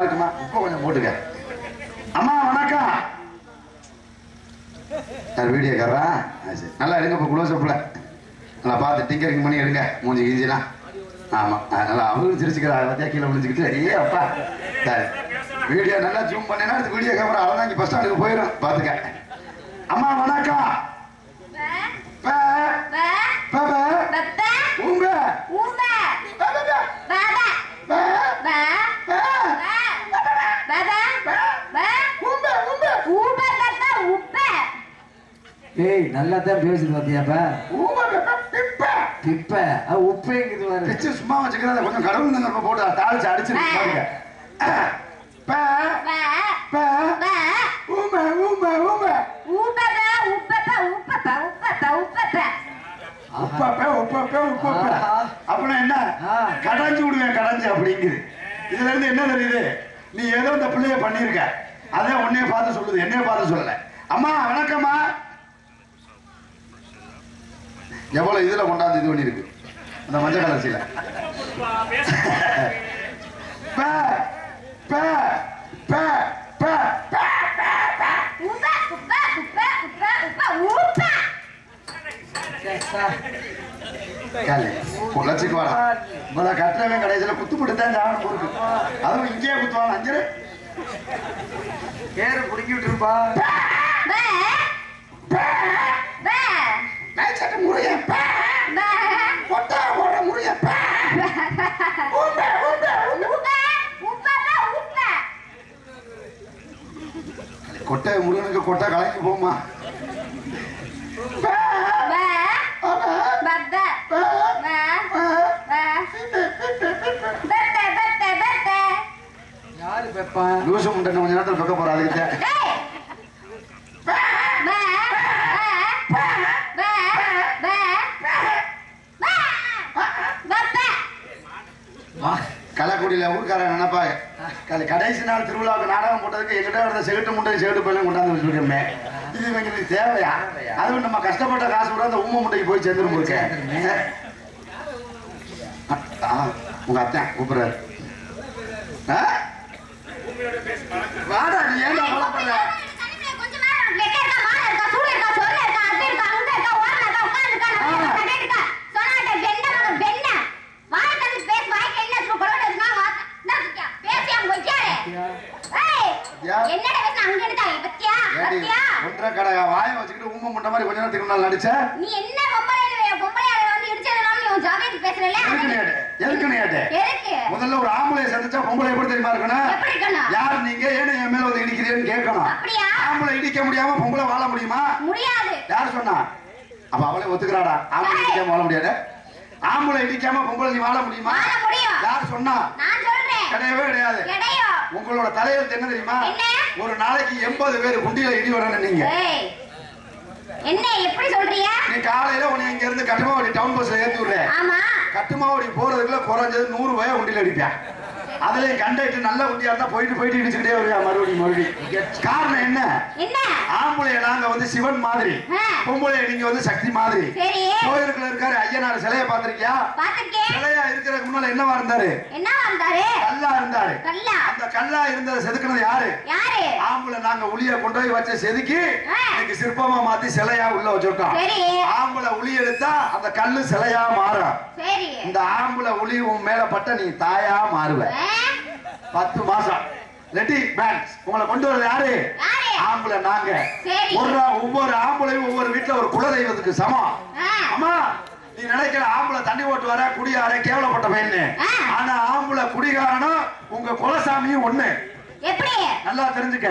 கொஞ்சம் போட்டுக்க. அம்மா வணக்கம். வீடியோ காரா நல்லா எடுங்க. இப்போ குளோஸ் அப்ல நல்லா பார்த்து டிங்கரிங் பண்ணி எடுங்க. மூஞ்சி கிஞ்சிலாம் ஆமாம் நல்லா அவங்களும் சிரிச்சுக்கிறா. பத்தியா கீழே விழுந்துக்கிட்டு ஏ அப்பா சரி வீடியோ நல்லா ஜூம் பண்ணேன்னா அடுத்து வீடியோ கேமரா அவ்வளோதான். இங்கே பஸ் ஸ்டாண்டுக்கு போயிடும் பார்த்துக்க. அம்மா வணக்கம். ஏய் நல்லா தான் பேசுது பாத்தியாப்பா. பிப்ப உப்பேங்குது பாரு. பிச்சு சும்மா வச்சுக்கிறத கொஞ்சம் கடவுள் நம்ம போட்டு தாளிச்சு அடிச்சிருக்காங்க. அப்படின்னா என்ன கடைஞ்சு விடுவேன் கடைஞ்சு அப்படிங்குது. இதுல இருந்து என்ன தெரியுது? நீ ஏதோ இந்த பிள்ளைய பண்ணிருக்க அதே உன்னைய பார்த்து சொல்லுது, என்னைய பார்த்து சொல்லல. அம்மா வணக்கம்மா. எவ்வளவு இதுல கொண்டாந்து இது பண்ணிருக்கு அந்த மஞ்சள் கலர்ச்சியில. குளச்சிக்கு வாடா கட்டுறவன் கடைசியில குத்து போட்டுதான் ஜாவன் போருக்கு. அதுவும் இங்கேயே குத்துவான். அஞ்சு பேரை பிடிக்கி விட்டுருப்பா. கொட்டை முருகனுக்கு கொட்டை கலக்கி போமா. யாரு பெப்பான் லூசு முண்டை கொஞ்ச நேரத்தில் பெக்க போறா. அதுக்கு கள்ளக்குடியில ஊர்க்காரன் நினைப்பாங்க கடைசி நாள் திருவிழாவுக்கு நாடகம் போட்டதுக்கு எங்கிட்ட இருந்த செகுட்டு முட்டை செகுட்டு பையன் கொண்டாந்து வச்சுருக்கோமே. இது எங்களுக்கு தேவையா? அதுவும் நம்ம கஷ்டப்பட்ட காசு கூட அந்த ஊமை முட்டைக்கு போய் சேர்ந்துரும் போயிருக்க. உங்க அத்தான் கூப்பிடுறாரு. வாடா நீ ஏன் கவலைப்படுற? ஒன்றரை கடை வாயை வச்சுக்கிட்டு ஊமை முட்டை மாதிரி கொஞ்ச நேரத்துக்கு முன்னாள் நடிச்ச நீ என்ன முதல்ல ஒரு ஆம்பளை சந்திச்சா பொம்பளை எப்படி தெரியுமா இருக்கணும்? யார் நீங்க ஏன்னு என் மேல வந்து இடிக்கிறீன்னு கேட்கணும். ஆம்பளை இடிக்க முடியாம பொம்பளை வாழ முடியுமா? முடியாது. யார் சொன்னா? அப்ப அவளே ஒத்துக்கிறாடா ஆம்பளை இடிக்காம வாழ முடியாது. ஆம்பளை இடிக்காம பொம்பளை நீ வாழ முடியுமா? யார் சொன்னா? கிடையவே கிடையாது. உங்களோட தலையெழுத்து என்ன தெரியுமா? ஒரு நாளைக்கு 80 பேர் குண்டியில இடி வரணும். நீங்க என்ன எப்படி சொல்றீங்க? நீ காலையில உன்னை இங்க இருந்து கட்டுமாவடி டவுன் பஸ்ல ஏத்தி விடுற. ஆமா. கட்டுமாவடி போறதுக்குள்ள குறைஞ்சது 100 ரூபாய் உண்டியில அடிப்பேன். அதுலயும் கண்டக்டர் நல்ல உண்டியா இருந்தா போயிட்டு இடிச்சுக்கிட்டே வருவா மறுபடியும். காரணம் என்ன? ஆம்பளை நாங்க வந்து சிவன் மாதிரி, பொம்பளை நீங்க வந்து சக்தி மாதிரி. கோயிலுக்குள்ள இருக்காரு ஐயனார் சிலையை பாத்திருக்கியா? சிலையா இருக்கிறதுக்கு முன்னால என்னவா இருந்தாரு? கல்லா இருந்தாரு. அந்த கல்லா இருந்ததை செதுக்கினது யாரு? ஆம்பளை நாங்க உளிய கொண்டு போய் வச்ச செதுக்கி இன்னைக்கு சிற்பமா மாத்தி சிலையா உள்ள வச்சிருக்கோம். ஆம்பளை உளி எடுத்தா அந்த கல்லு சிலையா மாறும். இந்த ஆம்பளை உளி உன் மேல பட்ட நீ தாயா மாறுவ. 10 மாசம் ரெடி பேங்க்ஸ் உங்களை கொண்டு வரது யாரு? ஆம்பளை நாங்க. ஒவ்வொரு ஆம்பளையும் ஒவ்வொரு வீட்டுல ஒரு குலதெய்வத்துக்கு சமம். அம்மா நீ நினைக்கிற ஆம்பளை தண்ணி ஓட்டு வர குடியார கேவலப்பட்ட பையன்னு. ஆனா ஆம்பளை குடிகாரனும் உங்க குலசாமியும் ஒண்ணு. நல்லா தெரிஞ்சுக்க.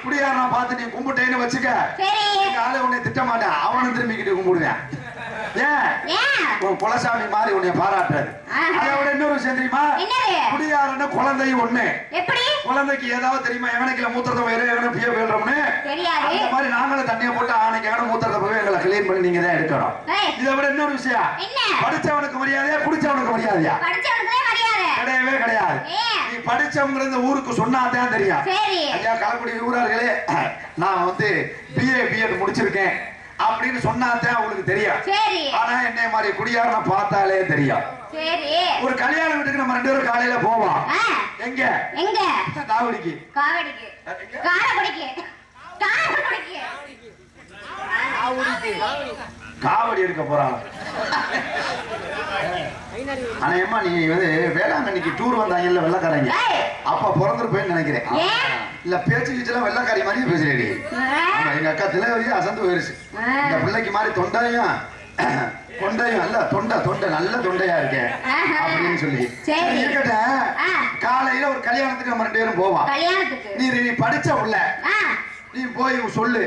குடியாரனா பார்த்து நீ கும்பிட்டேன்னு வச்சுக்க, ஆளு உன்னை திட்ட மாட்டேன், அவனும் திரும்பிக்கிட்டு கும்பிடுவேன். குலசாமி மாதிரி உன்னை பாராட்டுறது. அதை விட இன்னொரு விஷயம் தெரியுமா? குடியாரன்னு குழந்தை ஒண்ணு. குழந்தைக்கு ஏதாவது தெரியுமா? எவனைக்குல மூத்திரத்தை போயிரு எவனை பிய போயிடுறோம்னு அந்த மாதிரி நாங்களும் தண்ணியை போட்டு ஆனைக்கு எவனை மூத்திரத்தை போய் எங்களை கிளீன் பண்ணி நீங்க தான் எடுக்கணும். இதை விட இன்னொரு விஷயம், படிச்சவனுக்கு மரியாதையா குடிச்சவனுக்கு மரியாதையா? கிடையவே கிடையாது. நீ படிச்சவங்க ஊருக்கு சொன்னாதான் தெரியும். ஐயா கலக்குடி ஊரார்களே, நான் வந்து BA BEd முடிச்சிருக்கேன், அப்படின்னு சொன்னாதான் அவங்களுக்கு தெரியும். சரி. ஆனா என்னைய மாதிரி குடியாரனை பார்த்தாலே தெரியும். சரி. ஒரு கல்யாண வீட்டுக்கு நம்ம 2 பேரும் காலையில போவோம். எங்க எங்க? தாவடிக்கு. காவடிக்கு. காரக்குடிக்கு. காரக்குடிக்கு. காவடி எடுக்க போறாங்க. ஆனா ஏமா நீ வந்து வேளாங்கண்ணிக்கு டூர் வந்தாங்கல்ல வெள்ளக்காரங்க, அப்ப பிறந்திருப்பேன்னு நினைக்கிறேன். இல்ல பேச்சு கீச்செல்லாம் வெள்ளக்காரி மாதிரியே பேசுறேடி. ஆமா, எங்க அக்கா திலவரி அசந்து போயிருச்சு. இந்த பிள்ளைக்கு மாதிரி தொண்டையும் கொண்டையும் அல்ல, தொண்டை நல்ல தொண்டையா இருக்கேன் அப்படின்னு சொல்லி இருக்கட்டும். காலையில ஒரு கல்யாணத்துக்கு நம்ம 2 பேரும் போவோம். நீ படிச்ச உள்ள நீ போய் சொல்லு,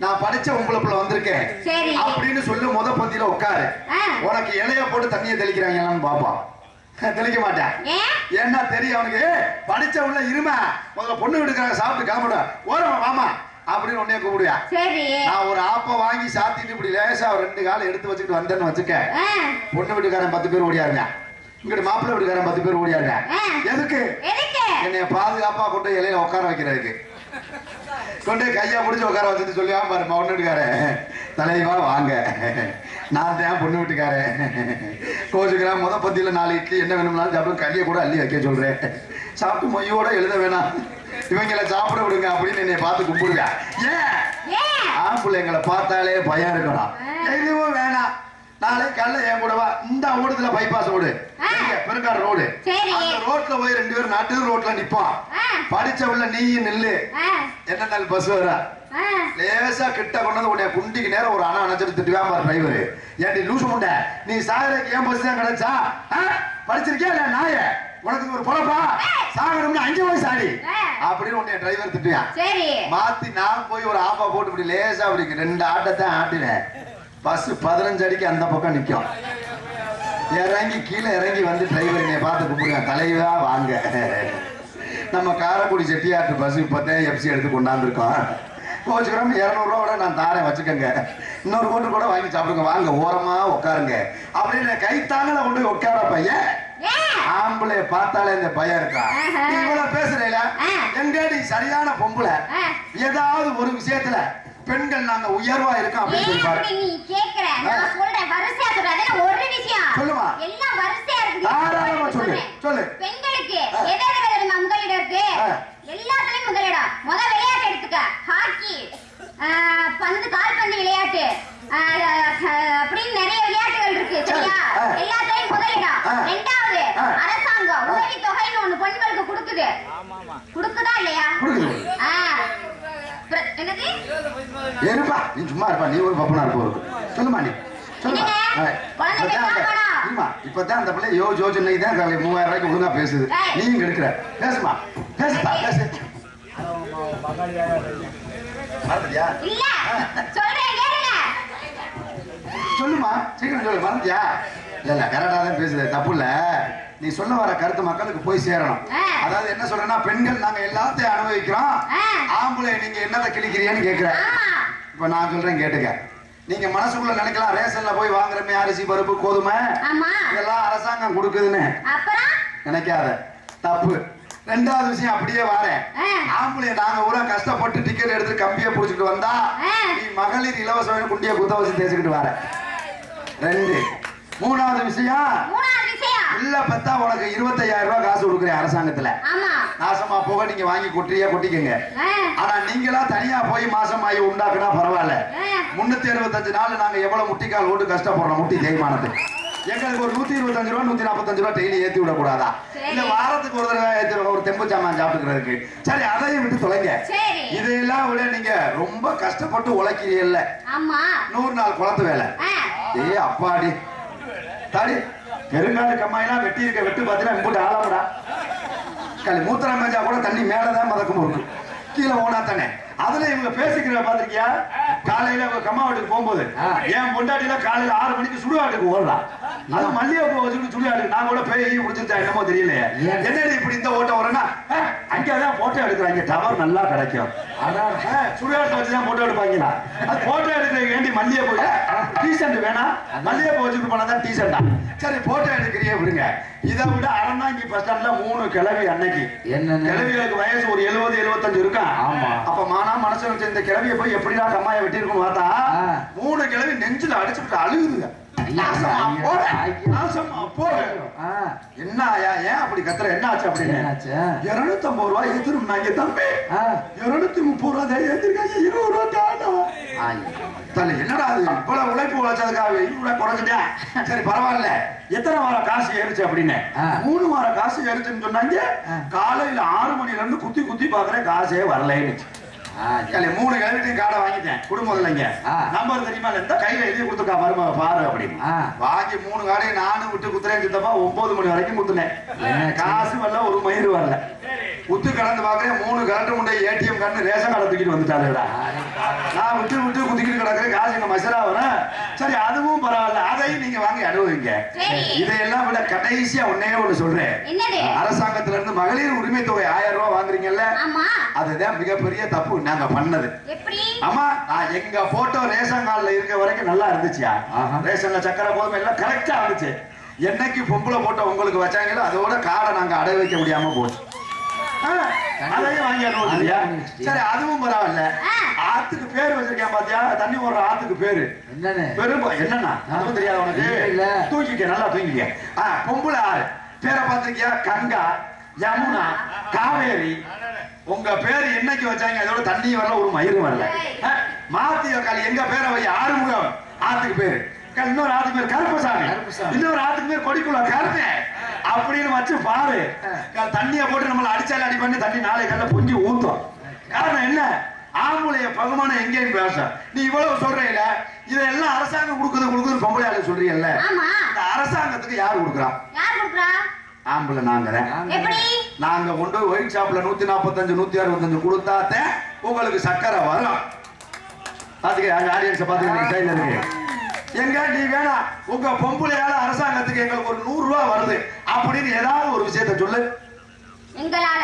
நான் படிச்ச உங்களை புள்ள வந்திருக்கேன் அப்படின்னு சொல்லு. முத பந்தியில உட்காரு. உனக்கு இலைய போட்டு தண்ணியை தெளிக்கிறாங்களான்னு பாப்பா. தெளிக்க மாட்டேன். ஏன்னா தெரியும் அவனுக்கு படிச்ச உள்ள இரும. முதல்ல பொண்ணு வீட்டுக்காரங்க சாப்பிட்டு கிளம்பிட ஓரமா மாமா அப்படின்னு உன்னைய கூப்பிடுயா. நான் ஒரு ஆப்ப வாங்கி சாத்திட்டு இப்படி லேசா 2 காலம் எடுத்து வச்சுக்கிட்டு வந்தேன்னு வச்சுக்க, பொண்ணு வீட்டுக்காரன் 10 பேர் ஓடியாருங்க, இங்கிட்டு மாப்பிள்ளை வீட்டுக்காரன் 10 பேர் ஓடியாருங்க. எதுக்கு? என்னைய பாதுகாப்பா கொண்டு இலையில உட்கார வைக்கிறதுக்கு. கொண்டு கையா முடிச்சு உட்கார வச்சுட்டு சொல்லியா பாரு, பொண்ணு வீட்டுக்காரன் தலைவா வாங்க, நான் தான் பொண்ணு வீட்டுக்காரன் கோச்சுக்கிறேன். முத பத்தியில 4 இட்லி என்ன வேணும்னாலும் சாப்பிட்டு கையை கூட அள்ளி வைக்க சொல்றேன். சாப்பிட்டு மொய்யோட எழுத வேணாம், இவங்களை சாப்பிட விடுங்க அப்படின்னு என்னை பார்த்து கும்பிடுவேன். ஏன் ஆண் பிள்ளைங்களை பார்த்தாலே பயம் இருக்கணும். எதுவும் வேணாம், நாளை காலைல என் கூட வா, இந்த ஓடுதுல பைபாஸ் ரோடு, பெருங்காடு ரோடு, அந்த ரோட்ல போய் 2 பேரும் நாட்டு ரோட்ல நிப்பான். படிச்ச உள்ள நீயும் நில்லு, என்ன நாள் பஸ் வர லேசா கிட்ட கொண்டு உடைய குண்டிக்கு நேரம் ஒரு அணை அணைச்சிட்டு திட்டுவான் பாரு டிரைவர். ஏன்டி லூசு முண்டை, நீ சாகரைக்கு ஏன் பஸ் தான் கிடைச்சா? படிச்சிருக்கியா இல்ல நாய, உனக்கு ஒரு பொழப்பா, சாகரம்னு 5 வயசு ஆடி அப்படின்னு உன்னைய டிரைவர் திட்டுவான். மாத்தி நான் போய் ஒரு ஆப்பா போட்டு இப்படி லேசா அப்படி 2 ஆட்டத்தை ஆட்டினேன். பஸ் 15 அடிக்கு அந்த பக்கம் நிற்கும். இறங்கி கீழே இறங்கி வந்து டிரைவர் என்னை பார்த்து கூப்பிடுங்க, தலைவா வாங்க, நம்ம காரைக்குடி செட்டியாட்டு பஸ் இப்போதான் எஃப்சி எடுத்து கொண்டாந்துருக்கோம், கோச்சுக்கிறோம் 200 ரூபா நான் தாரேன் வச்சுக்கோங்க, இன்னொரு கோட்டு கூட வாங்கி சாப்பிடுங்க, வாங்க ஓரமா உட்காருங்க அப்படின்னு கைத்தாங்கல கொண்டு போய் உட்கார. பையன் ஆம்பளை பார்த்தாலே இந்த பயம் இருக்கா? நீ இவ்வளவு பேசுறீல, எங்கடி சரியான பொம்பளை ஏதாவது ஒரு விஷயத்துல பெண்கள் நாங்க உயர்வா இருக்கோம் அப்படின்னு சொல்லிப்பாரு. நீ கேக்குற, நான் சொல்றேன் வரிசையா சொல்றேன். ஒரு விஷயம் சொல்லுமா, எல்லாம் வரிசையா இருக்கு. தாராளமா சொல்லு சொல்லு. பெண்களுக்கு எதாவது முதலிடம் இருக்கு, எல்லாத்துலயும் முதலிடம். முத விளையாட்டு எடுத்துக்க, ஹாக்கி, பந்து, கால்பந்து விளையாட்டு அப்படின்னு நிறைய விளையாட்டுகள் இருக்கு சரியா? எல்லாத்துலயும் முதலிடம். 2வது அரசாங்கம் உதவி தொகைன்னு ஒண்ணு பெண்களுக்கு கொடுக்குது. கொடுக்குதா இல்லையா? என்னது? ஏறுப்பா, நீ சும்மா இருப்பா, நீ ஒரு பப்பனா இருப்ப. சொல்லுமா நீ சொல்லுமா. இப்பதான் அந்த பிள்ளை யோஜனை தான் 3000 ரூபாய்க்கு ஒழுங்கா பேசுது, நீங்க எடுக்கிற பேசுமா, பேசுப்பா பேசு. சொல்லுமா சீக்கிரம் சொல்லு, மறந்துட்டியா? இல்ல கரெக்டா தான் பேசுது, தப்பு இல்ல. நீ சொல்ல வர கருத்து மக்களுக்கு போய் சேரணும். அதாவது என்ன சொல்றேன்னா, பெண்கள் நாங்க எல்லாத்தையும் அனுபவிக்கிறோம், ஆம்பளை நீங்க என்னதை கிழிக்கிறீன்னு கேட்கிறேன். இப்ப நான் சொல்றேன் கேட்டுக்க. நீங்க மனசுக்குள்ள நினைக்கலாம், ரேஷன்ல போய் வாங்குறமே அரிசி பருப்பு கோதுமை இதெல்லாம் அரசாங்கம் கொடுக்குதுன்னு நினைக்காத, தப்பு. 2வது விஷயம் அப்படியே வாரேன், ஆம்பளை நாங்க ஊரா கஷ்டப்பட்டு டிக்கெட் எடுத்து கம்பியை புடிச்சிட்டு வந்தா நீ மகளிர் இலவச குண்டிய குத்த வச்சு தேய்ச்சிக்கிட்டு வர. 2. 3வது விஷயம் இல்ல பத்தா உனக்கு 25000 ரூபாய் காசு கொடுக்குறேன் அரசாங்கத்துல, நாசமா போக நீங்க வாங்கி கொட்டிக்கங்க. ஆனா நீங்களா தனியா போய் மாசம் ஆகி உண்டாக்குனா பரவாயில்ல. 365 நாள் நாங்க எவ்வளவு முட்டிக்கால் ஓட்டு கஷ்டப்படுறோம் முட்டி தேய்மானத்துக்கு. எங்களுக்கு ஒரு 125 ரூபா 145 ரூபா டெய்லி ஏத்தி விட கூடாதா? இல்ல வாரத்துக்கு ஒரு தடவை ஏத்தி ஒரு தெம்பு சாமான் சாப்பிட்டுக்கிறதுக்கு. சரி அதையும் விட்டு தொலைங்க. இதெல்லாம் விட நீங்க ரொம்ப கஷ்டப்பட்டு உழைக்கிறீல்ல, 100 நாள் குளத்து வேலை. அப்பாடி தாடி பெருங்காடு கம்மாயெல்லாம் வெட்டி இருக்க வெட்டு பார்த்தீங்கன்னா இம்புட்டு ஆளாமடா. மூத்திரம் மேஞ்சா கூட தண்ணி மேலதான் மதக்கும் இருக்கு, கீழே ஓனா தானே. அதுல இவங்க பேசிக்கிற பாத்திருக்கியா? காலையில அவங்க கம்மா வீட்டுக்கு போகும்போது என் பொண்டாட்டியில காலையில 6 மணிக்கு சுடுகாட்டுக்கு ஓடலாம். அது மல்லிகைப்பூ வச்சுக்கிட்டு சுடுகாட்டுக்கு நான் கூட பேய் குடிச்சிருச்சா என்னமோ தெரியல. என்னடி இப்படி இந்த ஓட்டம் வரேன்னா அங்கேதான் போட்டோ எடுக்கிறாங்க, டவர் நல்லா கிடைக்கும். சுடுகாட்டை வச்சுதான் போட்டோ எடுப்பாங்களா? அது போட்டோ எடுக்க வேண்டி மல்லிகை பூ டீசென்ட் வேணாம், மல்லிகை பூ வச்சுட்டு போனாதான் டீசெண்டா. சரி போட்டோ எடுக்கிறியே விடுங்க. இதை விட அறந்தாங்கி பஸ் ஸ்டாண்ட்ல 3 கிழவி அன்னைக்கு. என்ன கிழவிகளுக்கு வயசு ஒரு 70-75 இருக்கும். ஆமா. அப்ப மானா மனசு வச்சு இந்த கிழவியை போய் எப்படிடா கம்மாயை வெட்டிருக்கும் பார்த்தா 3 கிழவி நெஞ்சில அடிச்சுட்டு அழுகுதுங்க. என்ன ஆயா, ஏன் அப்படி கத்துற, என்ன ஆச்சு அப்படின்னு. 250 ரூபாய் ஏத்துருந்தாங்க தம்பி, 230 ரூபாய் ஏத்திருக்காங்க, 20 ரூபாய் தாண்டா. என்னடா அது இவ்வளவு உழைப்பு உழைச்சதுக்காக இவ்வளவு குறைஞ்சிட்டேன். சரி பரவாயில்ல, எத்தனை வாரம் காசு ஏறிச்சு அப்படின்னு. 3 வாரம் காசு ஏறிச்சுன்னு சொன்னாங்க. காலையில 6 மணில இருந்து குத்தி குத்தி பாக்குறேன், காசே வரலன்னு. 3 கிழவிட்டையும் காடை வாங்கிட்டேன். குடும்பம் இல்லைங்க, நம்பர் தெரியுமா, எந்த கையில எழுதி கொடுத்துருக்கா மருமக பாரு அப்படின்னு. வாங்கி 3 காடையும் நானும் விட்டு குத்துறேன். சித்தப்பா 9 மணி வரைக்கும் குத்துனேன். காசு வரல, ஒரு மயிறு வரல. குத்து கடந்து பாக்குறேன், 3 கரண்ட் முண்டை ஏடிஎம் கண்ணு ரேஷன் கார்டை தூக்கிட்டு வந்துட்டாருடா. நான் விட்டு விட்டு குத்திக்கிட்டு கிடக்குறேன், காசு எங்க மசரா வரேன். சரி அதுவும் பரவாயில்ல, அதையும் நீங்க வாங்கி அனுபவிங்க. இதையெல்லாம் விட கடைசியா ஒன்னே ஒண்ணு சொல்றேன். அரசாங்கத்துல இருந்து மகளிர் உரிமை தொகை 1000 ரூபாய் வாங்குறீங்கல்ல, அதுதான் மிகப்பெரிய தப்பு நாங்க பண்ணது. ஆமா, எங்க போட்டோ ரேஷன் கார்டுல இருக்க வரைக்கும் நல்லா இருந்துச்சியா. ரேஷன்ல சக்கரை கோதுமை எல்லாம் கரெக்டா இருந்துச்சு. என்னைக்கு பொம்பளை போட்டோ உங்களுக்கு வச்சாங்களோ அதோட கார்டை நாங்க அடை வைக்க முடியாம போச்சு. அதையும் வாங்கி அனுபவிச்சியா. சரி அதுவும் பரவாயில்ல. ஆத்துக்கு பேரு வச்சிருக்கேன் பாத்தியா, தண்ணி ஓடுற ஆத்துக்கு பேரு என்னன்னா அதுவும் தெரியாது உனக்கு. தூக்கிக்க, நல்லா தூக்கிக்க. பொம்பளை ஆறு பேரை பார்த்திருக்கியா, கங்கா, யமுனா, காவேரி. உங்க பேரு என்னைக்கு வச்சாங்க அதோட தண்ணி வரல, ஒரு மயிறு வரல. மாத்தி காலி எங்க பேரை வை, ஆறுமுகம் ஆத்துக்கு பேரு. இன்னொரு ஆத்துக்கு பேர் கருப்பசாமி, இன்னொரு ஆத்துக்கு பேர் கொடிக்குள்ள கருப்பு அப்படின்னு வச்சு பாரு. தண்ணியை போட்டு நம்மள அடிச்சால அடி பண்ணி தண்ணி நாளை கல்ல பொங்கி ஊத்தும். காரணம் என்ன, ஆம்பளைய பகுமானம் எங்கேயும் பேச. நீ இவ்வளவு சொல்றீல, இதெல்லாம் அரசாங்கம் கொடுக்குது பொம்பளை ஆளு சொல்றீங்கல்ல, இந்த அரசாங்கத்துக்கு யாரு கொடுக்குறா? ஆம்பளை நாங்க. நாங்க கொண்டு ஒயிட் ஷாப்ல 145 165 கொடுத்தாத்தே உங்களுக்கு சக்கரை வரும். பாத்துக்க ஆடியன்ஸ் பாத்துக்க சைடுல இருக்கு. எங்க நீ வேணாம், உங்க பொம்பளையால அரசாங்கத்துக்கு எங்களுக்கு ஒரு 100 ரூபாய் வருது அப்படின்னு ஏதாவது ஒரு விஷயத்த சொல்லு. எங்களால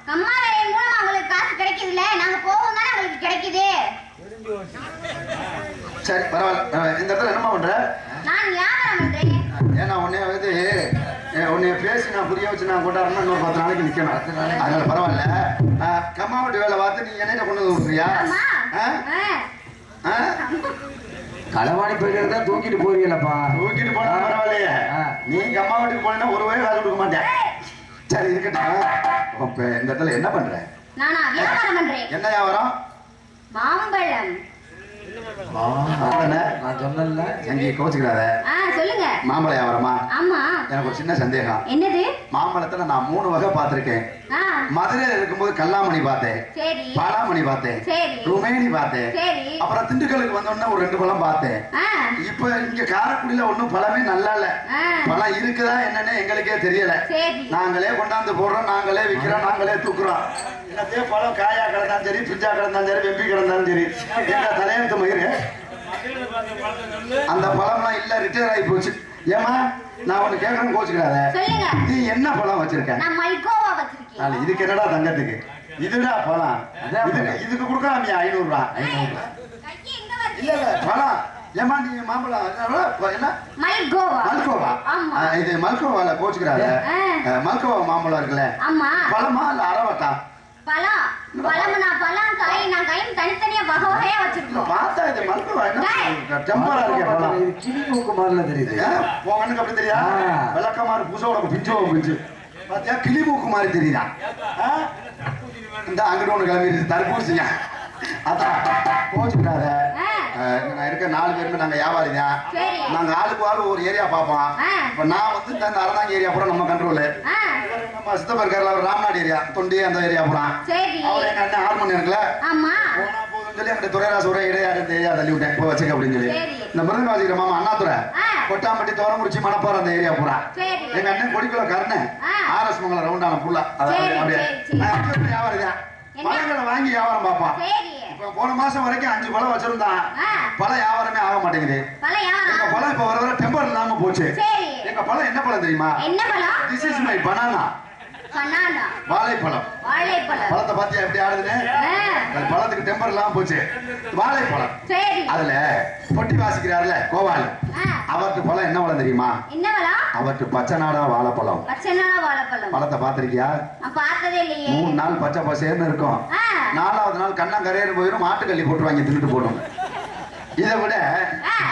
கம்மாவேலை மூலமா உங்களுக்கு காசு கிடைக்குதுல்ல, நாங்க போவோம் தானே உங்களுக்கு கிடைக்குது. சரி பரவாயில்ல. இந்த இடத்துல என்னமா பண்ற? நான் வியாபாரம் பண்றேன். ஏன்னா உன்னைய பேசி நான் புரிய வச்சு நான் கொண்டாடுறேன்னா இன்னொரு 10 நாளைக்கு நிக்கணும். அதனால பரவாயில்ல. கம்மாவட்டி வேலை பார்த்து நீ என்னைய கொண்டு வந்து விட்டுறியா? களவாணி போயிட்டு தூக்கிட்டு போறீங்களப்பா. தூக்கிட்டு போனா பரவாயில்லையே, நீ அம்மா வீட்டுக்கு போனா ஒரு வயது காசு கொடுக்க மாட்டேன். சரி இருக்கட்டும். இப்ப இந்த இடத்துல என்ன பண்ற? நானா வியாபாரம் பண்றேன். என்ன வியாபாரம்? மாம்பழம். நான் சொன்னல எங்க கோச்சுக்கிறாத. சொல்லுங்க. மாம்பழ வியாபாரமா? ஆமா. எனக்கு ஒரு சின்ன சந்தேகம். என்னது? மாம்பழத்துல நான் 3 வகை பார்த்திருக்கேன். மதுரையில இருக்கும்போது கல்லாமணி பார்த்தேன், பாலாமணி பார்த்தேன், ருமேனி பார்த்தேன், அப்புறம் திண்டுக்கலுக்கு வந்தோடனே ஒரு 2 பழம் பார்த்தேன். இப்ப இங்க காரைக்குடியில ஒன்னும் பழமே நல்லா இல்ல. பழம் இருக்குதா என்னன்னு எங்களுக்கே தெரியல. நாங்களே கொண்டாந்து போடுறோம், நாங்களே விற்கிறோம், நாங்களே தூக்குறோம். என்னத்தே பழம் காயா கிடந்தாலும் சரி, பிஞ்சா கிடந்தாலும் சரி, வெம்பி கிடந்தாலும் சரி, எங்க தலையெழுத்து மயிறு அந்த பழம்லாம் இல்ல, ரிட்டையர் ஆகி போச்சு. ஏமா நான் ஒண்ணு கேட்கறேன், கோச்சுக்கிறாத. நீ என்ன பழம் வச்சிருக்க? இதுக்கு என்னடா தங்கத்துக்கு? இதுடா பழம். இதுக்கு கொடுக்கலாம் 500 ரூபாய். இல்ல இல்ல பழம். ஏமா நீ மாம்பழம் என்ன? மல்கோவா. இது மல்கோவால கோச்சுக்கிறாத. மல்கோவா மாம்பழம் இருக்குல்ல, பழமா இல்ல அரவட்டா? பழம். பழம் காய் தனித்தனியா வகை வகையா வச்சிருக்கோம். பார்த்தா இது மல்கோவா என்ன டெம்பரா இருக்கே பழம். இது கிளி மூக்கு மாதிரில தெரியுது. உன் கண்ணுக்கு அப்படி தெரியா? விளக்கமாறு புசோட பிஞ்சு பாத்தியா, கிளி மூக்கு மாதிரி தெரியுதா? இந்த அங்கிட்ட ஒண்ணு கிளம்பி தர்பூசணியா. அதான் கோச்சுக்கிட்டாத. நான் இருக்க 4 பேருமே நாங்க வியாபாரி தான். நாங்க ஆளுக்கு ஒரு ஏரியா பார்ப்போம். இப்ப நான் வந்து இந்த அறந்தாங்க ஏரியா பூரா நம்ம கண்ட்ரோலு. நம்ம சித்தப்பா இருக்காரு அவர் ராம்நாடு ஏரியா, தொண்டி அந்த ஏரியா பூரா. அவர் எங்க அண்ணன் ஹார்மோனியம் இருக்குல்ல, போனா போதும் சொல்லி அங்கிட்ட துறைராசு ஒரு இடையாடு இந்த ஏரியா தள்ளி விட்டேன், போய் வச்சுக்க அப்படின்னு சொல்லி. இந்த மிருதங்க வச்சுக்கிற மாமா அண்ணாதுரை, கொட்டாம்பட்டி, தோரங்குறிச்சி, மணப்பாறை அந்த ஏரியா பூரா. எங்க அண்ணன் கொடிக்குள்ள கருணை, ஆர்எஸ் மங்கலம் ரவுண்டான புல்லா. அப்படியே வியாபாரி தான். பழங்களை வாங்கி வியாபாரம் பார்ப்பான். இப்ப போன மாசம் வரைக்கும் 5 பழம் வச்சிருந்தான். பழம் வியாபாரமே ஆக மாட்டேங்குது. எங்க பழம் இப்ப வர டெம்பர் இல்லாம போச்சு. எங்க பழம் என்ன பழம் தெரியுமா? என்ன பழம்? This is my banana. Banana. வாழைப்பழம். வாழைப்பழம். பழத்தை பாத்தியா எப்படி ஆடுதுன்னு? அது பழத்துக்கு டெம்பர் இல்லாம போச்சு. வாழைப்பழம். சரி. அதுல பொட்டி வாசிக்கிறாருல கோவால். அவருக்கு பழம் என்ன பழம் தெரியுமா? என்ன பழம்? அவருக்கு பச்சை நாடா வாழைப்பழம். பச்சை நாடா வாழைப்பழம். பழத்தை பாத்திருக்கியா? பார்த்ததே இல்லையே. 3 நாள் பச்சை பசேர்னு இருக்கும். 4வது நாள் கண்ணா கரையேறு போயிடும், மாட்டுக்கல்லி போட்டுருவாங்க, தின்னுட்டு போடும். இதை விட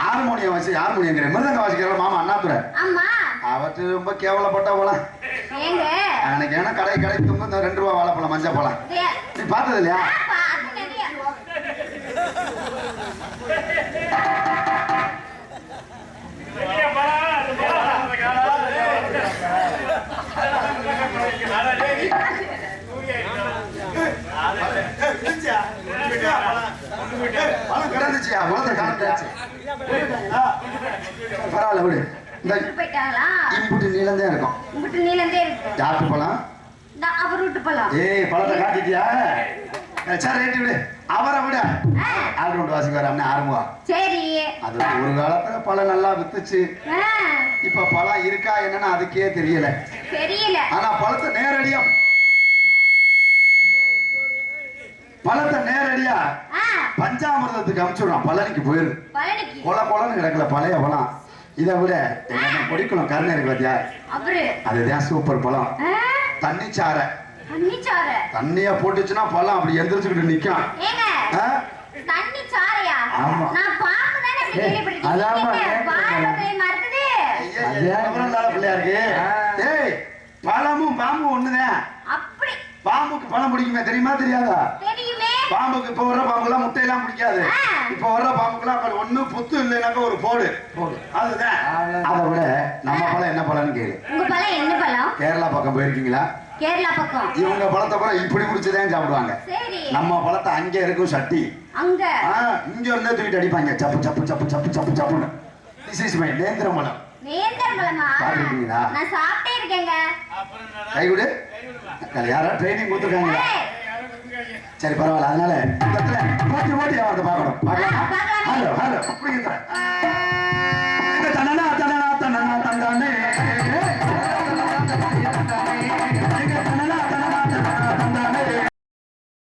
ஹார்மோனியம் ஹார்மோனியங்கிற மிருதங்க வாசிக்கிற மாமா அண்ணாதுரை. ஆமா. அவற்று ரொம்ப கேவலப்பட்ட பழம். ஏங்க எனக்கு ஏன்னா கடை தூங்க இந்த 2 ரூபா வாழைப்பழம் மஞ்சள் பழம். நீ பார்த்தது இல்லையா? பழம் கிடந்துச்சியா? பழத்தை காமிச்சாச்சு. பரவாயில்ல விடு. இந்த இம்புட்டு நீளந்தே இருக்கும். இம்புட்டு நீளந்தே இருக்கு. யாருக்கு பழம்? அவர் விட்டு பழம். ஏய் பழத்தை காட்டிட்டியா? சரி ரைட்டு விடு. அவரை விட ஆல்ரவுண்ட் வாசிக்கு வர அண்ணன் ஆரம்பா. சரி. அது ஒரு காலத்துல பழம் நல்லா வித்துச்சு. இப்ப பழம் இருக்கா என்னன்னு அதுக்கே தெரியல. ஆனா பழத்தை நேரடியா பஞ்சாமிர்தத்துக்கு அனுப்பிச்சுடுறான். பழனிக்கு போயிரு. கொலை கொலன்னு கிடக்கல பழைய பழம். இதை விட பொடிக்குளம் கருணை இருக்கு பாத்தியா? அதுதான் சூப்பர் பழம். தண்ணிச்சாரை தண்ணியா போட்டுச்சுன்னா பழம் அப்படி எந்திரிச்சுக்கிட்டு நிக்கும். பழமும் பாம்பும் ஒண்ணுதான். பாம்புக்கு பழம் பிடிக்குமே தெரியுமா தெரியாதா? பாம்புக்கு இப்ப வர்ற பாம்புலாம் முட்டையெல்லாம் பிடிக்காது. இப்ப வர்ற பாம்புக்கெல்லாம் ஒண்ணு புத்து இல்லைனாக்க ஒரு போடு. அதுதான். அதை விட நம்ம பழம் என்ன பழம்னு கேளு. கேரளா பக்கம் போயிருக்கீங்களா? கேரளா பக்கம் இவங்க பழத்தை பழம் இப்படி குடிச்சுதான் சாப்பிடுவாங்க. நம்ம பழத்தை அங்கே இருக்கும் சட்டி, இங்க இருந்தே தூக்கிட்டு அடிப்பாங்க. சப்பு சப்பு சப்பு சப்பு சப்பு சப்புன்னு. திஸ் இஸ் மை நேந்திர பழம். பாத்துருக்கீங்களா? கை விடு. யாராவது ட்ரைனிங் கொடுத்துருக்காங்களா? சரி பரவாயில்ல. அதனால போட்டி போட்டி அவரை பார்க்கணும். ஹலோ ஹலோ அப்படிங்க தன்னா தன்னா தன்னா தந்தானே